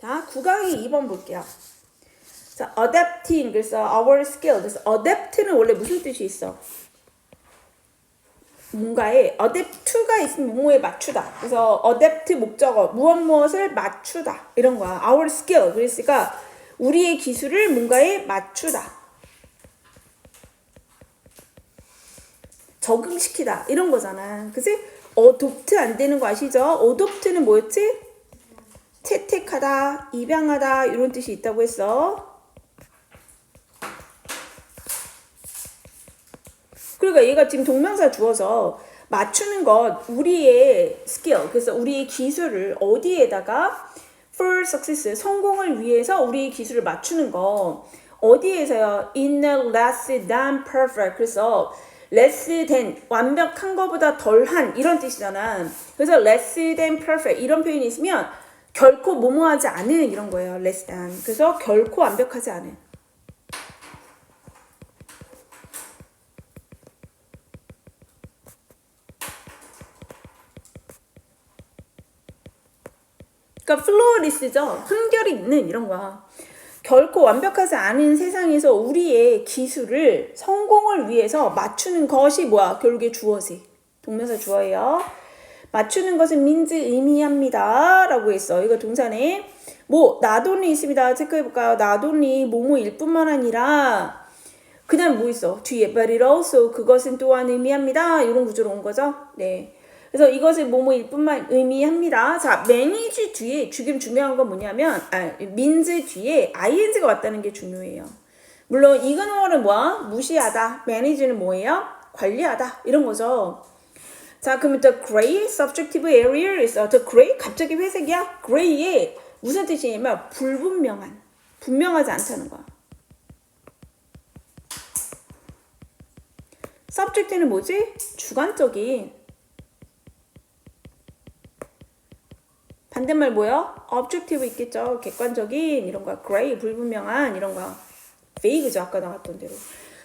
자, 9강의 2번 볼게요. 자, adapting, 그래서 our skill. 그래서 adapt는 원래 무슨 뜻이 있어? 뭔가에 adapt to가 있으면 뭐뭐에 맞추다. 그래서 adapt 목적어, 무엇을 맞추다. 이런 거야. our skill. 그랬으니까 우리의 기술을 뭔가에 맞추다. 적응시키다. 이런 거잖아. 그치? adopt 안 되는 거 아시죠? adopt는 뭐였지? 채택하다, 입양하다 이런 뜻이 있다고 했어. 그러니까 얘가 지금 동명사 주어서 맞추는 것, 우리의 스킬, 그래서 우리의 기술을 어디에다가 for success, 성공을 위해서 우리의 기술을 맞추는 거 어디에서요? in a less than perfect. 그래서 less than, 완벽한 것보다 덜한 이런 뜻이잖아. 그래서 less than perfect 이런 표현이 있으면 결코 뭐뭐하지 않은 이런 거예요. less than. 그래서 결코 완벽하지 않은. 그러니까 flawless죠. 한결이 있는 이런 거야. 결코 완벽하지 않은 세상에서 우리의 기술을 성공을 위해서 맞추는 것이 뭐야? 결국에 주어지. 동명사 주어예요. 맞추는 것은 means 의미합니다. 라고 했어. 이거 동사네. 뭐 not only 있습니다. 체크해볼까요? not only 뭐뭐일 뿐만 아니라 그냥 뭐 있어? 뒤에 but it also 그것은 또한 의미합니다. 이런 구조로 온 거죠. 네. 그래서 이것을 뭐뭐일 뿐만 의미합니다. 자, manage 뒤에 지금 중요한 건 뭐냐면 means 뒤에 ing가 왔다는 게 중요해요. 물론 ignore는 뭐야? 무시하다. manage는 뭐예요? 관리하다. 이런 거죠. 자, 그러면 the gray subjective area 있어. the gray 갑자기 회색이야? gray의 무슨 뜻이냐면 불분명한, 분명하지 않다는 거야. subject는 뭐지? 주관적인. 반대말 뭐야? objective 있겠죠. 객관적인 이런 거야. gray 불분명한 이런 거야. vague죠. 아까 나왔던 대로.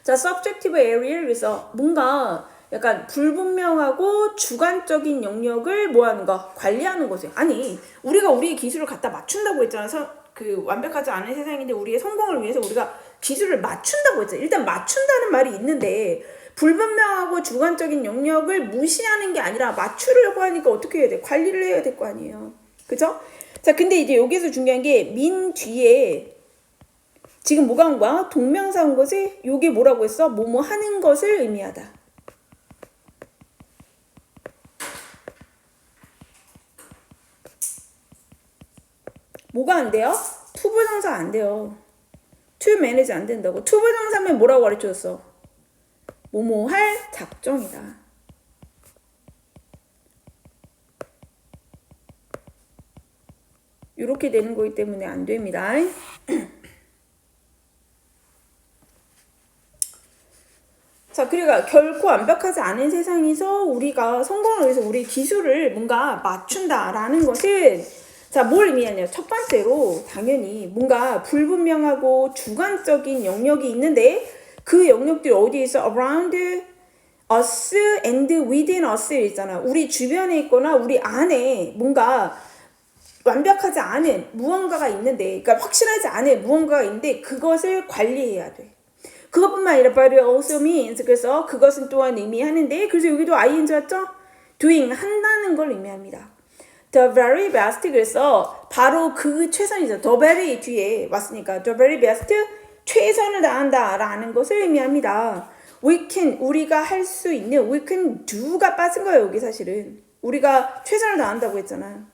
자, subjective area 그래서 뭔가 약간 불분명하고 주관적인 영역을 뭐 하는 거? 관리하는 거지. 아니, 우리가 우리의 기술을 갖다 맞춘다고 했잖아. 그 완벽하지 않은 세상인데 우리의 성공을 위해서 우리가 기술을 맞춘다고 했잖아. 일단 맞춘다는 말이 있는데 불분명하고 주관적인 영역을 무시하는 게 아니라 맞추려고 하니까 어떻게 해야 돼? 관리를 해야 될 거 아니에요. 그죠? 자, 근데 이제 여기서 중요한 게 민 뒤에 지금 뭐가 온 거야? 동명사 온 거지? 요게 뭐라고 했어? 뭐뭐 하는 것을 의미하다. 뭐가 안 돼요? 투부정사 안 돼요. to manage 안 된다고. 투부정사면 뭐라고 가르쳐줬어? 뭐뭐 할 작정이다. 이렇게 되는 거기 때문에 안 됩니다. 자, 그러니까 결코 완벽하지 않은 세상에서 우리가 성공을 위해서 우리 기술을 뭔가 맞춘다라는 것은 자, 뭘 의미하냐? 첫 번째로 당연히 뭔가 불분명하고 주관적인 영역이 있는데 그 영역들이 어디에 있어? around us and within us 있잖아. 우리 주변에 있거나 우리 안에 뭔가 완벽하지 않은 무언가가 있는데, 그러니까 확실하지 않은 무언가가 있는데 그것을 관리해야 돼. 그것뿐만 아니라 but it also means 그래서 그것은 또한 의미하는데 그래서 여기도 ing 왔죠? doing 한다는 걸 의미합니다. The very best 그래서 바로 그 최선이죠. The very 뒤에 왔으니까 the very best 최선을 다한다 라는 것을 의미합니다. We can 우리가 할 수 있는 we can do가 빠진 거예요. 여기 사실은 우리가 최선을 다한다고 했잖아.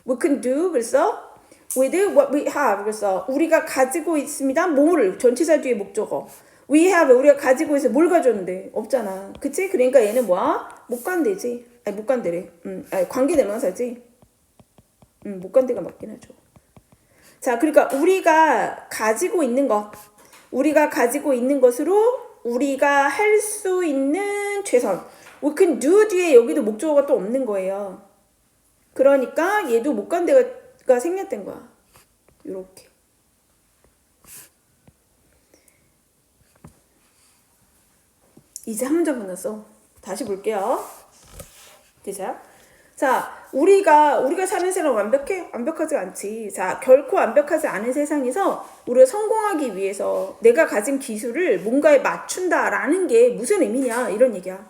We can do 그래서 with what we have 그래서 우리가 가지고 있습니다. 뭐를 전치사 뒤에 목적어. We have 우리가 가지고 있어 뭘 가졌는데 없잖아. 그치? 그러니까 얘는 뭐야? 못 간대지. 아니 못 간대래. 아니 관계대명사지. 못 간대가 맞긴 하죠. 자, 그러니까 우리가 가지고 있는 것, 우리가 가지고 있는 것으로 우리가 할 수 있는 최선. We can do 뒤에 여기도 목적어가 또 없는 거예요. 그러니까 얘도 못 간 데가 생략된 거야. 요렇게. 이제 한 문장 끝났어. 다시 볼게요. 되세요? 자, 우리가 사는 세상 완벽해? 완벽하지 않지. 자, 결코 완벽하지 않은 세상에서 우리가 성공하기 위해서 내가 가진 기술을 뭔가에 맞춘다라는 게 무슨 의미냐 이런 얘기야.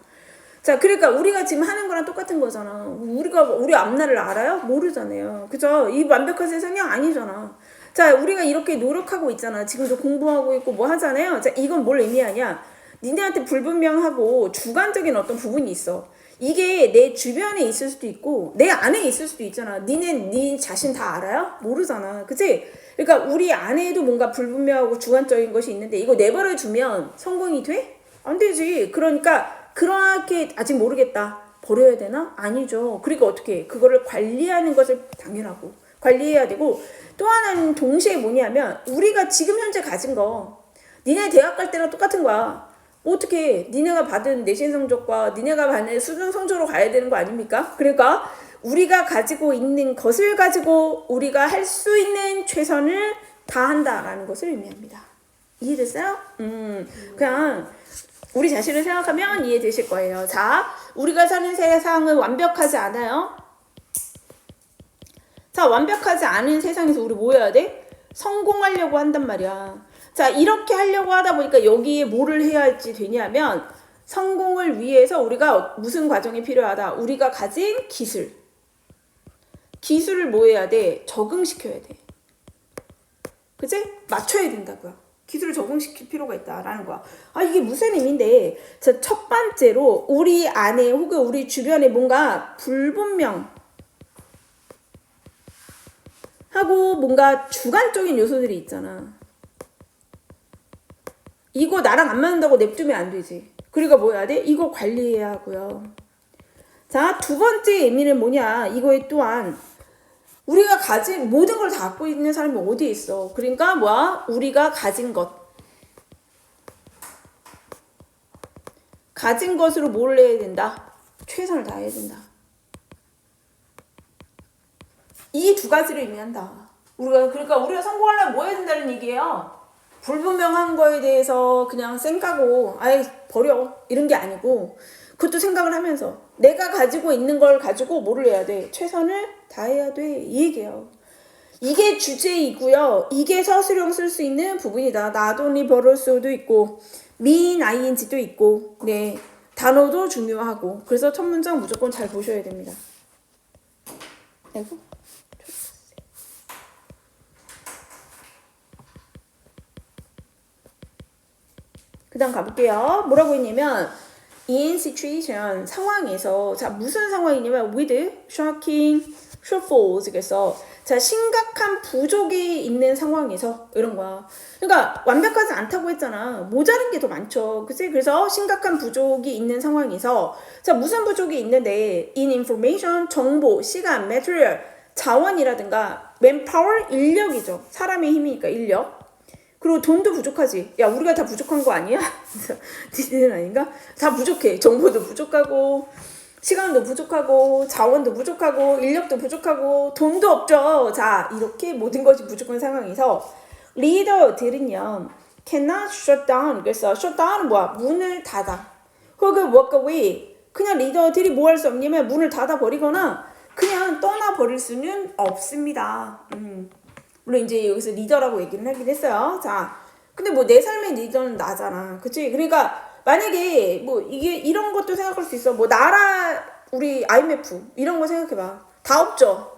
자, 그러니까 우리가 지금 하는 거랑 똑같은 거잖아. 우리 앞날을 알아요? 모르잖아요. 그죠? 이 완벽한 세상이 아니잖아. 자, 우리가 이렇게 노력하고 있잖아. 지금도 공부하고 있고 뭐 하잖아요. 자, 이건 뭘 의미하냐? 니네한테 불분명하고 주관적인 어떤 부분이 있어. 이게 내 주변에 있을 수도 있고 내 안에 있을 수도 있잖아. 네 자신 다 알아요? 모르잖아. 그치? 그러니까 우리 안에도 뭔가 불분명하고 주관적인 것이 있는데 이거 내버려 두면 성공이 돼? 안 되지. 그러니까 그렇게 아직 모르겠다. 버려야 되나? 아니죠. 그러니까 어떻게 그거를 관리하는 것을 당연하고 관리해야 되고 또 하나는 동시에 뭐냐면 우리가 지금 현재 가진 거 니네 대학 갈 때랑 똑같은 거야. 어떻게 니네가 받은 내신 성적과 니네가 받는 수능 성적으로 가야 되는 거 아닙니까? 그러니까 우리가 가지고 있는 것을 가지고 우리가 할 수 있는 최선을 다한다라는 것을 의미합니다. 이해됐어요? 그냥 우리 자신을 생각하면 이해되실 거예요. 자, 우리가 사는 세상은 완벽하지 않아요. 자, 완벽하지 않은 세상에서 우리 뭐 해야 돼? 성공하려고 한단 말이야. 자, 이렇게 하려고 하다 보니까 여기에 뭐를 해야 할지 되냐면 성공을 위해서 우리가 무슨 과정이 필요하다? 우리가 가진 기술을 뭐 해야 돼? 적응시켜야 돼. 그치? 맞춰야 된다고요. 기술을 적응시킬 필요가 있다라는 거야. 아, 이게 무슨 의미인데, 자, 첫 번째로 우리 안에 혹은 우리 주변에 뭔가 불분명 하고 뭔가 주관적인 요소들이 있잖아. 이거 나랑 안 맞는다고 냅두면 안 되지. 그러니까 뭐 해야 돼? 이거 관리해야 하고요. 자, 두 번째 의미는 뭐냐? 이거에 또한 우리가 가진 모든 걸 다 갖고 있는 사람이 어디에 있어? 그러니까 뭐야? 우리가 가진 것으로 뭘 해야 된다? 최선을 다해야 된다. 이 두 가지를 의미한다. 그러니까 우리가 성공하려면 뭐 해야 된다는 얘기예요? 불분명한 거에 대해서 그냥 쌩까고 아이 버려 이런 게 아니고 그것도 생각을 하면서 내가 가지고 있는 걸 가지고 뭐를 해야 돼? 최선을 다해야 돼. 이 얘기예요. 이게 주제이고요. 이게 서술형 쓸 수 있는 부분이다. not only 버럴수도 있고 mean ing도 있고 네 단어도 중요하고 그래서 첫 문장 무조건 잘 보셔야 됩니다. 아이고. 그 다음 가볼게요. 뭐라고 했냐면 in situation 상황에서 자 무슨 상황이냐면 with shocking shortfalls 그래서 자 심각한 부족이 있는 상황에서 이런 거야. 그러니까 완벽하지 않다고 했잖아. 모자란 게 더 많죠. 그치? 그래서 심각한 부족이 있는 상황에서 자 무슨 부족이 있는데 in information 정보 시간 material 자원이라든가 manpower 인력이죠. 사람의 힘이니까 인력. 그리고 돈도 부족하지. 야, 우리가 다 부족한 거 아니야? 니네는 아닌가? 다 부족해. 정보도 부족하고, 시간도 부족하고, 자원도 부족하고, 인력도 부족하고, 돈도 없죠. 자, 이렇게 모든 것이 부족한 상황에서 리더들은요, cannot shut down. 그래서 shut down은 뭐야? 문을 닫아. 혹은 walk away. 그냥 리더들이 뭐 할 수 없냐면 문을 닫아버리거나 그냥 떠나버릴 수는 없습니다. 물론 이제 여기서 리더라고 얘기를 하긴 했어요. 자, 근데 뭐 내 삶의 리더는 나잖아. 그치? 그러니까 만약에 뭐 이게 이런 것도 생각할 수 있어. 뭐 나라 우리 IMF 이런 거 생각해봐. 다 없죠.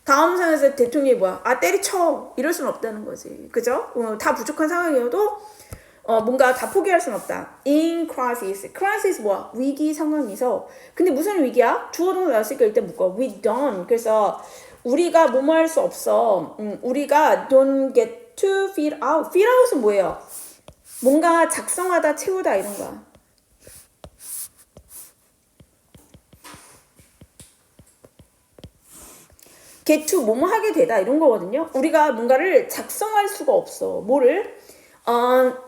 다음 상에서 대통령이 뭐야? 아 때리쳐. 이럴 수는 없다는 거지. 그죠? 다 부족한 상황이어도 뭔가 다 포기할 수는 없다. In crisis. crisis 뭐야? 위기 상황에서. 근데 무슨 위기야? 주어동사 나왔으니까 일단 묶어. We don't. 그래서 우리가 뭐뭐 할 수 없어. 우리가 don't get to fill out. fill out은 뭐예요? 뭔가 작성하다, 채우다 이런 거야. get to 뭐뭐 하게 되다 이런 거거든요. 우리가 뭔가를 작성할 수가 없어. 뭐를?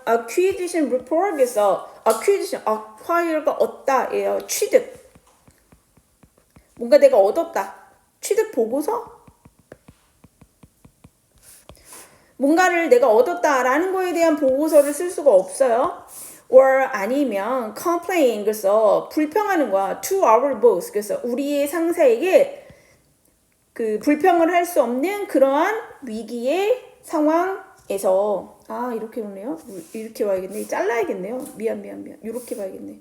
acquisition report에서 acquisition, acquire가 얻다예요. 취득. 뭔가 내가 얻었다. 취득 보고서? 뭔가를 내가 얻었다라는 거에 대한 보고서를 쓸 수가 없어요. or 아니면 complain 그래서 불평하는 거야. to our boss 그래서 우리의 상사에게 그 불평을 할 수 없는 그러한 위기의 상황에서 이렇게 오네요. 이렇게 봐야겠네. 잘라야겠네요. 미안. 이렇게 봐야겠네.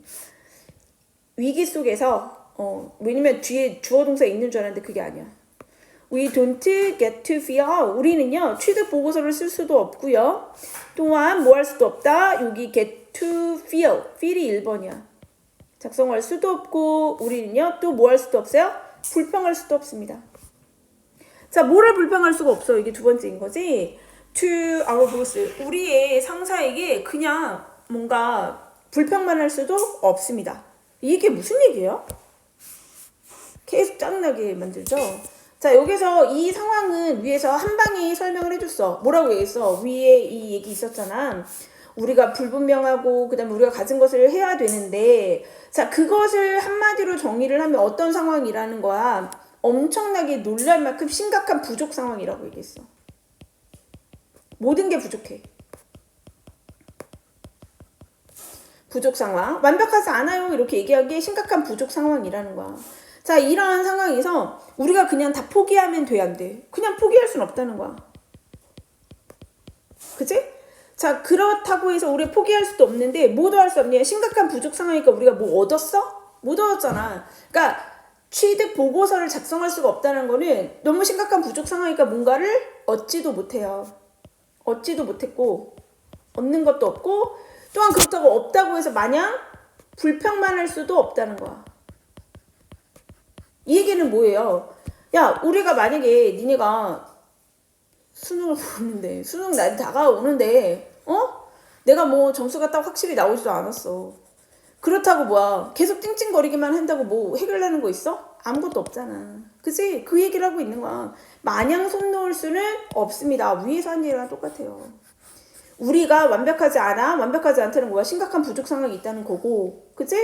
위기 속에서 왜냐면 뒤에 주어 동사 있는 줄 알았는데 그게 아니야. We don't get to feel 우리는요 취득 보고서를 쓸 수도 없고요. 또한 뭐 할 수도 없다. 여기 get to feel이 1번이야. 작성할 수도 없고 우리는요 또 뭐 할 수도 없어요. 불평할 수도 없습니다. 자, 뭐를 불평할 수가 없어. 이게 두 번째인 거지. To our boss 우리의 상사에게 그냥 뭔가 불평만 할 수도 없습니다. 이게 무슨 얘기예요? 계속 짜증나게 만들죠. 자, 여기서 이 상황은 위에서 한 방에 설명을 해줬어. 뭐라고 얘기했어? 위에 이 얘기 있었잖아. 우리가 불분명하고 그다음에 우리가 가진 것을 해야 되는데 자, 그것을 한마디로 정의를 하면 어떤 상황이라는 거야? 엄청나게 놀랄 만큼 심각한 부족 상황이라고 얘기했어. 모든 게 부족해. 부족 상황. 완벽하지 않아요. 이렇게 얘기하기에 심각한 부족 상황이라는 거야. 자, 이러한 상황에서 우리가 그냥 다 포기하면 돼, 안 돼? 그냥 포기할 수는 없다는 거야. 그치? 자, 그렇다고 해서 우리가 포기할 수도 없는데 뭐도 할 수 없냐? 심각한 부족 상황이니까 우리가 뭐 얻었어? 못 얻었잖아. 그러니까 취득 보고서를 작성할 수가 없다는 거는 너무 심각한 부족 상황이니까 뭔가를 얻지도 못해요. 얻지도 못했고 얻는 것도 없고 또한 그렇다고 없다고 해서 마냥 불평만 할 수도 없다는 거야. 이 얘기는 뭐예요? 야, 우리가 만약에 니네가 수능을 보는데 수능 날 다가오는데 내가 뭐 점수가 딱 확실히 나오지도 않았어. 그렇다고 뭐야 계속 찡찡거리기만 한다고 뭐 해결하는 거 있어? 아무것도 없잖아. 그치? 그 얘기를 하고 있는 거야. 마냥 손 놓을 수는 없습니다. 위에서 한 얘기랑 똑같아요. 우리가 완벽하지 않다는 거야. 심각한 부족 상황이 있다는 거고. 그치?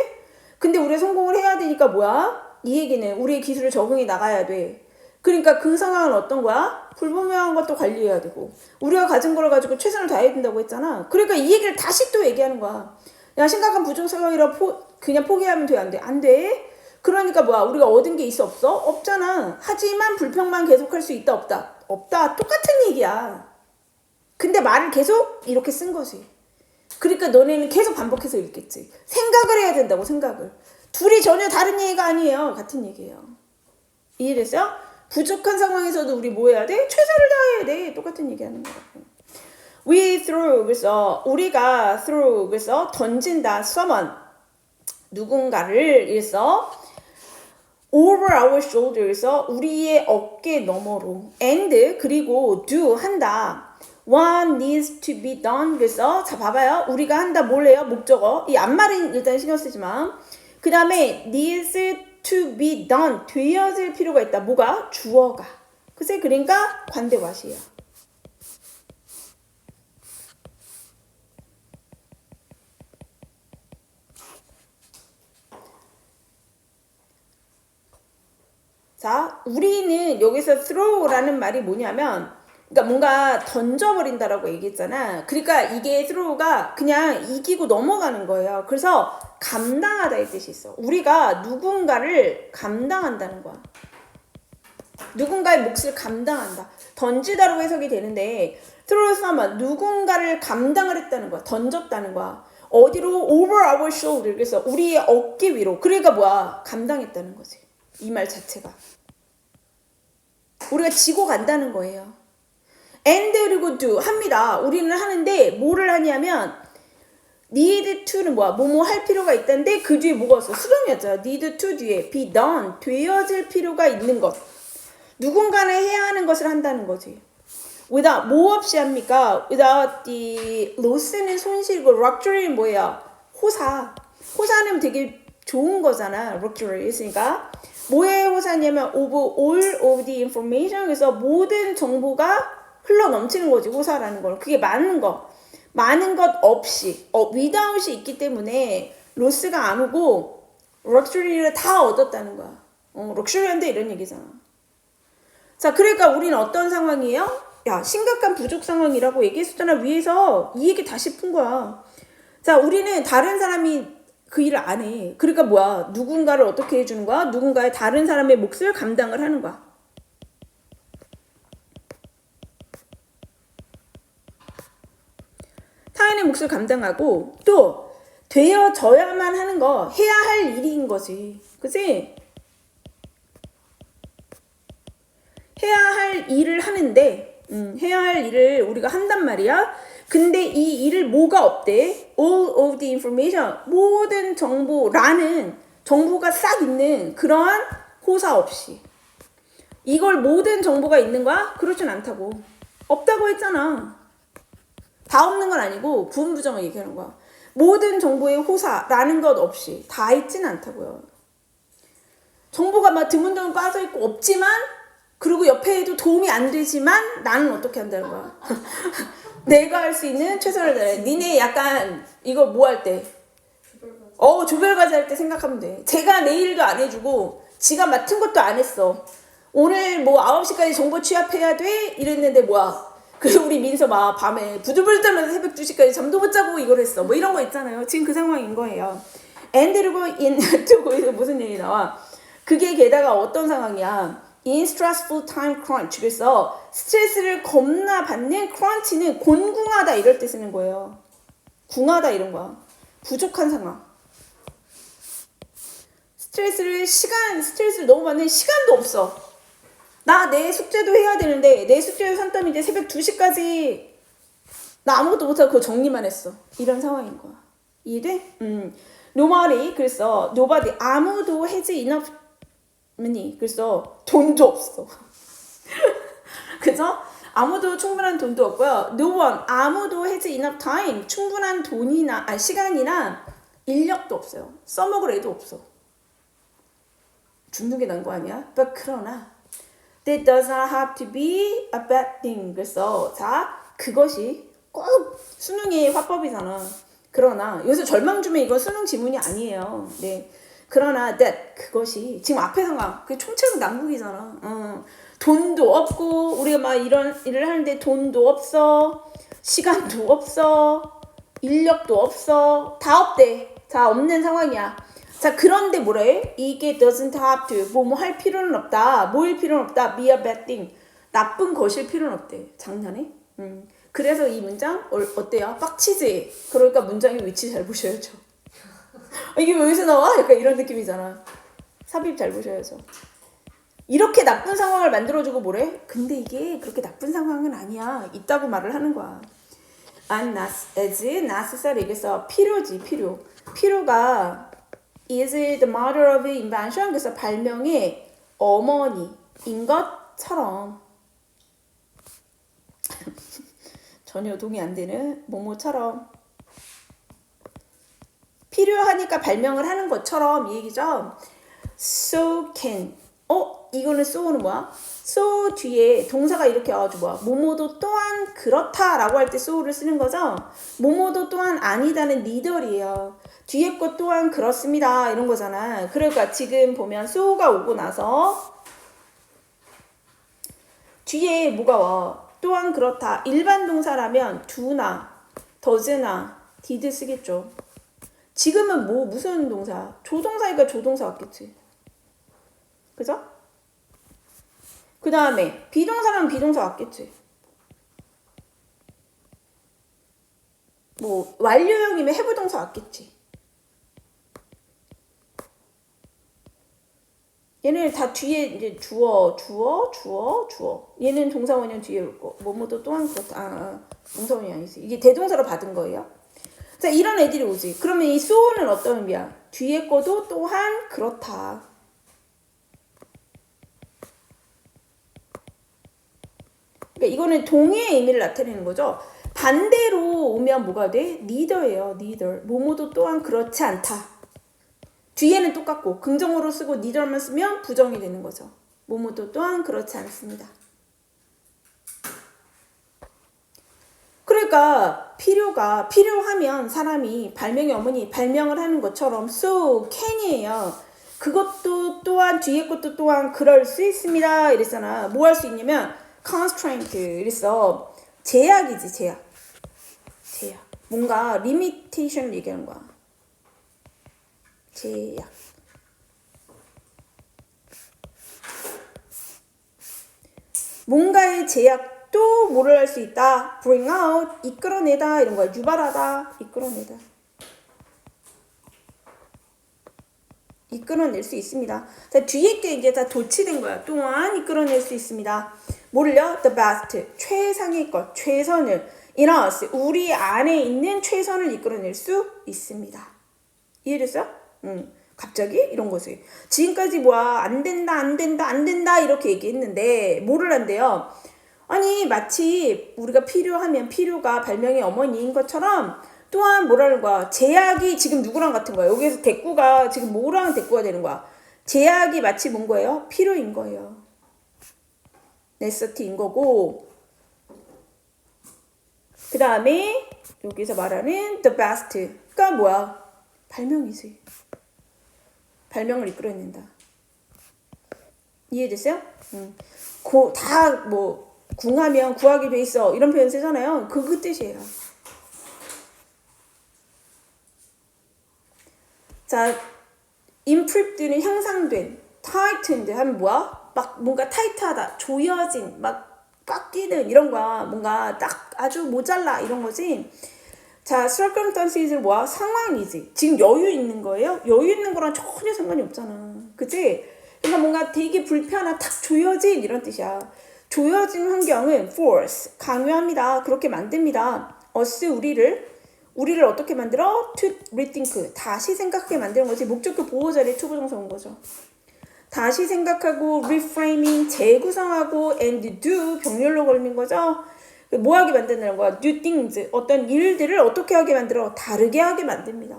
근데 우리가 성공을 해야 되니까 뭐야? 이 얘기는 우리의 기술을 적응해 나가야 돼. 그러니까 그 상황은 어떤 거야? 불분명한 것도 관리해야 되고 우리가 가진 걸 가지고 최선을 다해야 된다고 했잖아. 그러니까 이 얘기를 다시 또 얘기하는 거야. 야, 심각한 부족 상황이라 그냥 포기하면 돼, 안 돼? 안 돼. 그러니까 뭐야? 우리가 얻은 게 있어, 없어? 없잖아. 하지만 불평만 계속할 수 있다, 없다? 없다. 똑같은 얘기야. 근데 말을 계속 이렇게 쓴 거지. 그러니까 너네는 계속 반복해서 읽겠지. 생각을 해야 된다고, 생각을. 둘이 전혀 다른 얘기가 아니에요. 같은 얘기예요. 이해됐어요? 부족한 상황에서도 우리 뭐 해야 돼? 최선을 다해야 돼. 똑같은 얘기 하는 거라고. We threw 그래서 우리가 throw 그래서 던진다 someone 누군가를 그래서 over our shoulder 그래서 우리의 어깨 너머로 and 그리고 do 한다 one needs to be done 그래서 자 봐봐요 우리가 한다 뭘 해요 목적어 이 앞말은 일단 신경 쓰지 마 그 다음에 needs to be done 되어질 필요가 있다 뭐가 주어가 그치 그러니까 관대와시야. 자, 우리는 여기서 throw라는 말이 뭐냐면 그러니까 뭔가 던져버린다라고 얘기했잖아. 그러니까 이게 throw가 그냥 이기고 넘어가는 거예요. 그래서 감당하다 이 뜻이 있어. 우리가 누군가를 감당한다는 거야. 누군가의 몫을 감당한다. 던지다로 해석이 되는데 throw someone 누군가를 감당을 했다는 거야. 던졌다는 거야. 어디로? over our shoulder. 그래서 우리의 어깨 위로. 그러니까 뭐야? 감당했다는 거지. 이 말 자체가. 우리가 지고 간다는 거예요. and 그리고 do 합니다. 우리는 하는데 뭐를 하냐면 need to는 뭐야? 뭐뭐 할 필요가 있다는데 그 뒤에 뭐가 있어? 수동이었잖아. need to 뒤에 be done 되어질 필요가 있는 것. 누군가는 해야 하는 것을 한다는 거지. without 뭐 없이 합니까? without the loss는 손실이고 luxury는 뭐예요? 호사. 호사는 되게 좋은 거잖아. luxury 있으니까. 뭐의 호사냐면 of all of the information 그래서 모든 정보가 흘러 넘치는 거지 호사라는 건 그게 많은 것 없이 without이 있기 때문에 로스가 안 오고 럭셔리를 다 얻었다는 거야. 럭셔리한데 이런 얘기잖아. 자 그러니까 우리는 어떤 상황이에요? 야 심각한 부족 상황이라고 얘기했었잖아. 위에서 이 얘기 다시 푼 거야. 자, 우리는 다른 사람이 그 일을 안 해. 그러니까 뭐야? 누군가를 어떻게 해주는 거야? 누군가의 다른 사람의 몫을 감당을 하는 거야. 타인의 몫을 감당하고 또 되어져야만 하는 거, 해야 할 일인 거지. 그치? 해야 할 일을 하는데 해야 할 일을 우리가 한단 말이야. 근데 이 일을 뭐가 없대? All of the information, 모든 정보라는 정보가 싹 있는 그러한 호사 없이. 이걸 모든 정보가 있는 거야? 그렇진 않다고. 없다고 했잖아. 다 없는 건 아니고 부분부정을 얘기하는 거야. 모든 정보의 호사라는 것 없이 다 있진 않다고요. 정보가 막 드문드문 빠져있고 없지만 그리고 옆에도 도움이 안 되지만 나는 어떻게 한다는 거야. 내가 할 수 있는 최선을 다해. 니네 약간 이거 뭐 할 때? 조별과제 할 때 생각하면 돼. 제가 내일도 안 해주고 지가 맡은 것도 안 했어. 오늘 뭐 9시까지 정보 취합해야 돼? 이랬는데 뭐야. 그리고 우리 민서 막 밤에 부들부들 떨면서 새벽 2시까지 잠도 못 자고 이걸 했어. 뭐 이런 거 있잖아요. 지금 그 상황인 거예요. 그리고 또 거기서 무슨 얘기 나와. 그게 게다가 어떤 상황이야. In stressful time crunch. 그래서 스트레스를 겁나 받는 crunch는 곤궁하다 이럴 때 쓰는 거예요. 궁하다 이런 거야. 부족한 상황. 스트레스를 너무 받는 시간도 없어. 나 내 숙제도 해야 되는데 내 숙제를 산다면 이제 새벽 2시까지 나 아무것도 못하고 그거 정리만 했어. 이런 상황인 거야. 이해돼? Nobody. 그래서 nobody. 아무도 has enough money. 그래서 돈도 없어. 그죠? 아무도 충분한 돈도 없고요. No one. 아무도 has enough time. 충분한 돈이나 시간이나 인력도 없어요. 써먹을 애도 없어. 죽는 게 난 거 아니야? 그러나 that does not have to be a bad thing. 그래서 자, 그것이 꼭 수능의 화법이잖아. 그러나 여기서 절망 주면 이건 수능 지문이 아니에요. 네. 그러나 that 그것이 지금 앞에 상황 그 총체적 난국이잖아. 돈도 없고 우리가 막 이런 일을 하는데 돈도 없어, 시간도 없어, 인력도 없어, 다 없대. 자, 없는 상황이야. 자, 그런데 뭐래? 이게 doesn't have to 뭐 할 필요는 없다. 뭐일 필요는 없다. be a bad thing. 나쁜 것일 필요는 없대. 장난해? 그래서 이 문장 어때요? 빡치지? 그러니까 문장의 위치 잘 보셔야죠. 이게 왜 여기서 나와? 약간 이런 느낌이잖아. 삽입 잘 보셔야죠. 이렇게 나쁜 상황을 만들어주고 뭐래? 근데 이게 그렇게 나쁜 상황은 아니야. 있다고 말을 하는 거야. as necessary. 그래서 필요지, 필요. 필요가 is the mother of invention. 그래서 발명의 어머니인 것처럼 전혀 동의 안 되는 뭐뭐처럼 필요하니까 발명을 하는 것처럼 이 얘기죠. So can. 이거는 so는 뭐야? so 뒤에 동사가 이렇게 와가지고 뭐야? 뭐뭐도 또한 그렇다라고 할 때 so를 쓰는 거죠. 뭐뭐도 또한 아니다는 neither이에요. 뒤에 것 또한 그렇습니다 이런 거잖아. 그러니까 지금 보면 so가 오고 나서 뒤에 뭐가 와? 또한 그렇다. 일반 동사라면 do나 does나 did 쓰겠죠. 지금은 뭐 무슨 동사? 조동사니까 조동사 왔겠지. 그죠? 그 다음에 비동사라면 비동사 왔겠지. 뭐 완료형이면 해부동사 왔겠지. 얘는 다 뒤에 이제 주어. 얘는 동사원형 뒤에 올 거. 뭐뭐도 또한 그렇다. 동사원이 아니지. 이게 대동사로 받은 거예요. 자, 이런 애들이 오지. 그러면 이 so는 어떤 의미야? 뒤에 거도 또한 그렇다. 그러니까 이거는 동의의 의미를 나타내는 거죠. 반대로 오면 뭐가 돼? neither예요. neither. 뭐뭐도 또한 그렇지 않다. 뒤에는 똑같고 긍정어로 쓰고 neither만 쓰면 부정이 되는 거죠. 뭐뭐도 또한 그렇지 않습니다. 그러니까 필요하면 사람이 발명의 어머니 발명을 하는 것처럼 so can이에요. 그것도 또한 뒤에 것도 또한 그럴 수 있습니다. 이랬잖아. 뭐 할 수 있냐면 constraint. 그래서 제약이지, 제약. 뭔가 리미테이션을 얘기하는 거야. 제약. 뭔가의 제약도 뭐를 할 수 있다. bring out, 이끌어내다 이런 거야. 유발하다, 이끌어내다. 이끌어낼 수 있습니다. 자, 뒤에 게 이제 다 도치된 거야. 또한 이끌어낼 수 있습니다. 뭐를요? The best, 최상의 것, 최선을. in us, 우리 안에 있는 최선을 이끌어낼 수 있습니다. 이해됐어요? 갑자기 이런 거지. 지금까지 뭐야, 안 된다, 안 된다, 안 된다 이렇게 얘기했는데 뭐를 한대요? 아니 마치 우리가 필요하면 필요가 발명의 어머니인 것처럼 또한 뭐라는 거야? 제약이 지금 누구랑 같은 거야? 여기에서 대꾸가 지금 뭐랑 대꾸가 되는 거야? 제약이 마치 뭔 거예요? 필요인 거예요. necessity인 거고, 그 다음에 여기서 말하는 the best가 뭐야? 발명이지. 발명을 이끌어낸다. 이해됐어요? 다 뭐 궁하면 구하기 돼 있어 이런 표현 쓰잖아요. 그 뜻이에요. 자, improved는 향상된, tightened 하면 뭐야? 막 뭔가 타이트하다, 조여진, 막 꽉 끼는 이런 거야. 뭔가 딱 아주 모자라 이런 거지. 자, circumstances는 뭐야? 상황이지. 지금 여유 있는 거예요? 여유 있는 거랑 전혀 상관이 없잖아. 그치? 그러니까 뭔가 되게 불편한, 탁 조여진 이런 뜻이야. 조여진 환경은 force, 강요합니다. 그렇게 만듭니다. us, 우리를 어떻게 만들어? to rethink, 다시 생각하게 만드는 거지. 목적격 보호자리 투부정사 온 거죠. 다시 생각하고 reframing, 재구성하고 and do, 병렬로 걸린 거죠. 뭐 하게 만드는 거야? do things, 어떤 일들을 어떻게 하게 만들어? 다르게 하게 만듭니다.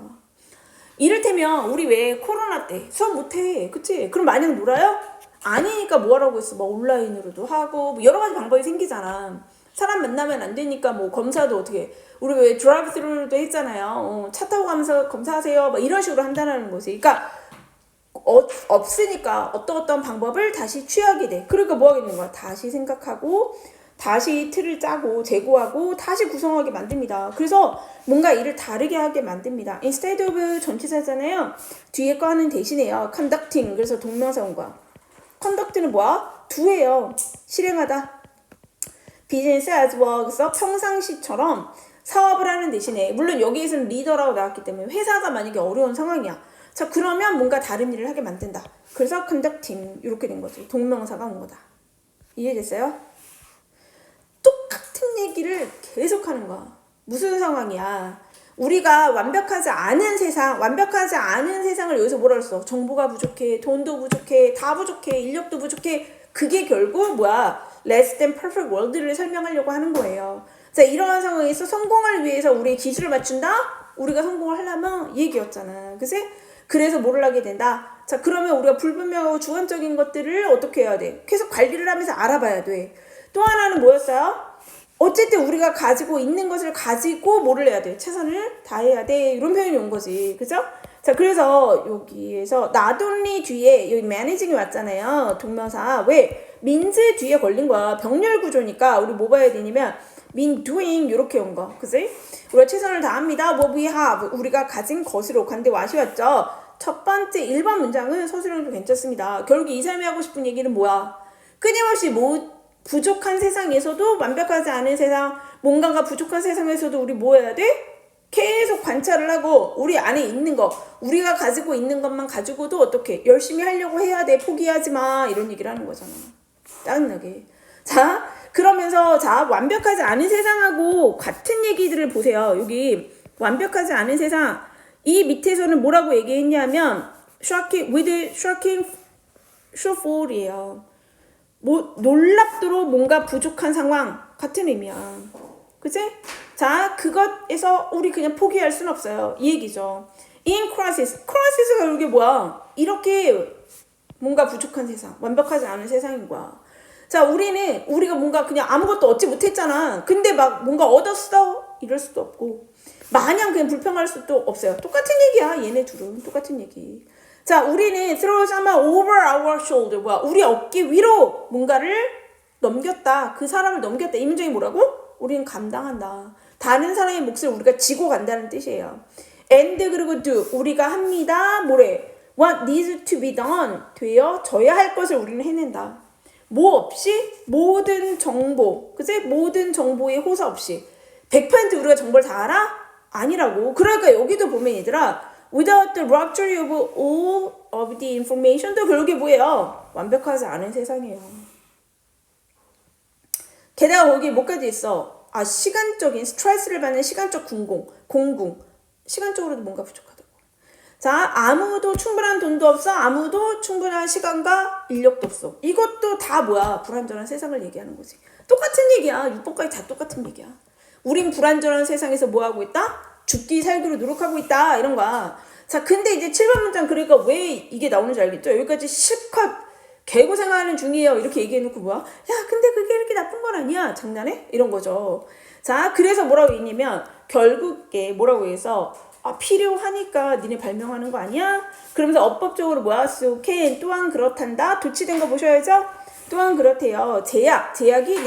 이를테면 우리 왜 코로나 때 수업 못해, 그치? 그럼 마냥 놀아요? 아니니까 뭐 하라고 했어? 뭐 온라인으로도 하고 뭐 여러 가지 방법이 생기잖아. 사람 만나면 안 되니까 뭐 검사도 어떻게, 우리 왜 드라이브 스루도 했잖아요. 차 타고 가면서 검사하세요 막 이런 식으로 한다는 거지. 그러니까 없으니까 어떤 방법을 다시 취하게 돼. 그러니까 뭐 하겠는 거야? 다시 생각하고 다시 틀을 짜고 재고하고 다시 구성하게 만듭니다. 그래서 뭔가 일을 다르게 하게 만듭니다. instead of 전치사잖아요. 뒤에 거 하는 대신에요. conducting, 그래서 동명사 온 거야. conduct는 뭐야? do예요. 실행하다. business as well, 그래서 평상시처럼 사업을 하는 대신에, 물론 여기에서는 리더라고 나왔기 때문에 회사가 만약에 어려운 상황이야. 자, 그러면 뭔가 다른 일을 하게 만든다. 그래서 conducting 이렇게 된 거지. 동명사가 온 거다. 이해됐어요? 똑같은 얘기를 계속하는 거야. 무슨 상황이야? 우리가 완벽하지 않은 세상을 여기서 뭐라 그랬어? 정보가 부족해, 돈도 부족해, 다 부족해, 인력도 부족해. 그게 결국 뭐야? less than perfect world를 설명하려고 하는 거예요. 자, 이러한 상황에서 성공을 위해서 우리의 기술을 맞춘다? 우리가 성공을 하려면 얘기였잖아. 그치? 그래서 뭐를 하게 된다? 자, 그러면 우리가 불분명하고 주관적인 것들을 어떻게 해야 돼? 계속 관리를 하면서 알아봐야 돼. 또 하나는 뭐였어요? 어쨌든 우리가 가지고 있는 것을 가지고 뭐를 해야 돼? 최선을 다해야 돼. 이런 표현이 온 거지. 그죠? 자, 그래서 여기에서 not only 뒤에 여기 managing이 왔잖아요. 동명사. 왜? means 뒤에 걸린 거야. 병렬 구조니까 우리 뭐 봐야 되냐면 mean doing 이렇게 온 거. 그치? 우리가 최선을 다합니다. what we have. 우리가 가진 것으로. 간데 와시 왔죠? 첫 번째 1번 문장은 서술형도 괜찮습니다. 결국 이 사람이 하고 싶은 얘기는 뭐야? 끊임없이 부족한 세상에서도, 완벽하지 않은 세상, 뭔가가 부족한 세상에서도 우리 뭐 해야 돼? 계속 관찰을 하고 우리 안에 있는 거, 우리가 가지고 있는 것만 가지고도 어떻게 열심히 하려고 해야 돼. 포기하지 마. 이런 얘기를 하는 거잖아. 짜증나게. 자, 그러면서 자, 완벽하지 않은 세상하고 같은 얘기들을 보세요. 여기 완벽하지 않은 세상, 이 밑에서는 뭐라고 얘기했냐면 shocking shortfall이에요. 뭐 놀랍도록 뭔가 부족한 상황 같은 의미야. 그치? 자, 그것에서 우리 그냥 포기할 수는 없어요. 이 얘기죠. in crisis가 이게 뭐야? 이렇게 뭔가 부족한 세상, 완벽하지 않은 세상인 거야. 자, 우리가 뭔가 그냥 아무것도 얻지 못했잖아. 근데 막 뭔가 얻었어? 이럴 수도 없고 마냥 그냥 불평할 수도 없어요. 똑같은 얘기야. 얘네 둘은 똑같은 얘기. 자, 우리는 throw someone over our shoulder, 뭐야? 우리 어깨 위로 뭔가를 넘겼다. 그 사람을 넘겼다. 이 문장이 뭐라고? 우리는 감당한다. 다른 사람의 몫을 우리가 지고 간다는 뜻이에요. and 그리고 do 우리가 합니다. 뭐래? what needs to be done 되어져야 할 것을 우리는 해낸다. 뭐 없이 모든 정보, 그치? 모든 정보의 호사 없이 100% 우리가 정보를 다 알아? 아니라고. 그러니까 여기도 보면 얘들아 without the luxury of all of the information도 결국에 뭐예요? 완벽하지 않은 세상이에요. 게다가 거기에 뭐까지 있어? 시간적인 스트레스를 받는 시간적 공궁. 시간적으로도 뭔가 부족하다고. 자, 아무도 충분한 돈도 없어. 아무도 충분한 시간과 인력도 없어. 이것도 다 뭐야? 불완전한 세상을 얘기하는 거지. 똑같은 얘기야. 6번까지 다 똑같은 얘기야. 우린 불완전한 세상에서 뭐 하고 있다? 죽기 살기로 노력하고 있다. 이런 거야. 자, 근데 이제 7번 문장 그러니까 왜 이게 나오는지 알겠죠? 여기까지 실컷 개고생하는 중이에요. 이렇게 얘기해놓고 뭐야? 야, 근데 그게 이렇게 나쁜 건 아니야. 장난해? 이런 거죠. 자, 그래서 뭐라고 했냐면 결국에 뭐라고 해서 필요하니까 니네 발명하는 거 아니야? 그러면서 어법적으로 뭐야? so can 또한 그렇단다. 도치된 거 보셔야죠? 또한 그렇대요. 제약이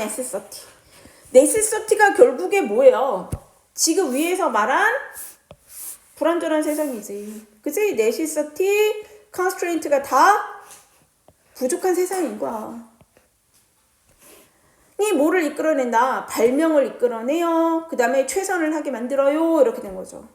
necessity가 결국에 뭐예요? 지금 위에서 말한 불완전한 세상이지. 그치? necessity, constraint가 다 부족한 세상인 거야. 이 뭐를 이끌어낸다? 발명을 이끌어내요. 그 다음에 최선을 하게 만들어요. 이렇게 된 거죠.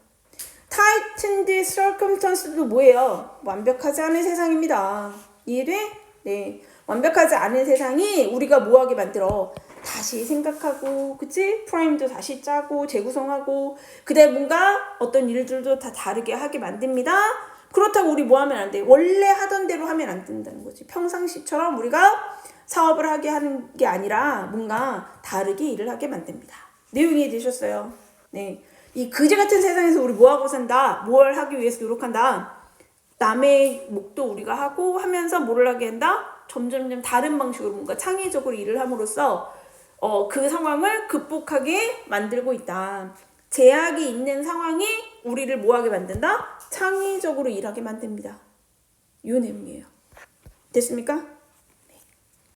tightened circumstance도 뭐예요? 완벽하지 않은 세상입니다. 이해돼? 네. 완벽하지 않은 세상이 우리가 뭐하게 만들어? 다시 생각하고, 그치? 프라임도 다시 짜고, 재구성하고, 그 다음에 뭔가 어떤 일들도 다 다르게 하게 만듭니다. 그렇다고 우리 뭐 하면 안 돼? 원래 하던 대로 하면 안 된다는 거지. 평상시처럼 우리가 사업을 하게 하는 게 아니라 뭔가 다르게 일을 하게 만듭니다. 내용이 이해되셨어요? 네. 이 그지 같은 세상에서 우리 뭐 하고 산다? 뭘 하기 위해서 노력한다? 남의 몫도 우리가 하고 하면서 뭐를 하게 한다? 점점점 다른 방식으로 뭔가 창의적으로 일을 함으로써 그 상황을 극복하게 만들고 있다. 제약이 있는 상황이 우리를 뭐하게 만든다? 창의적으로 일하게 만듭니다. 이 내용이에요. 됐습니까?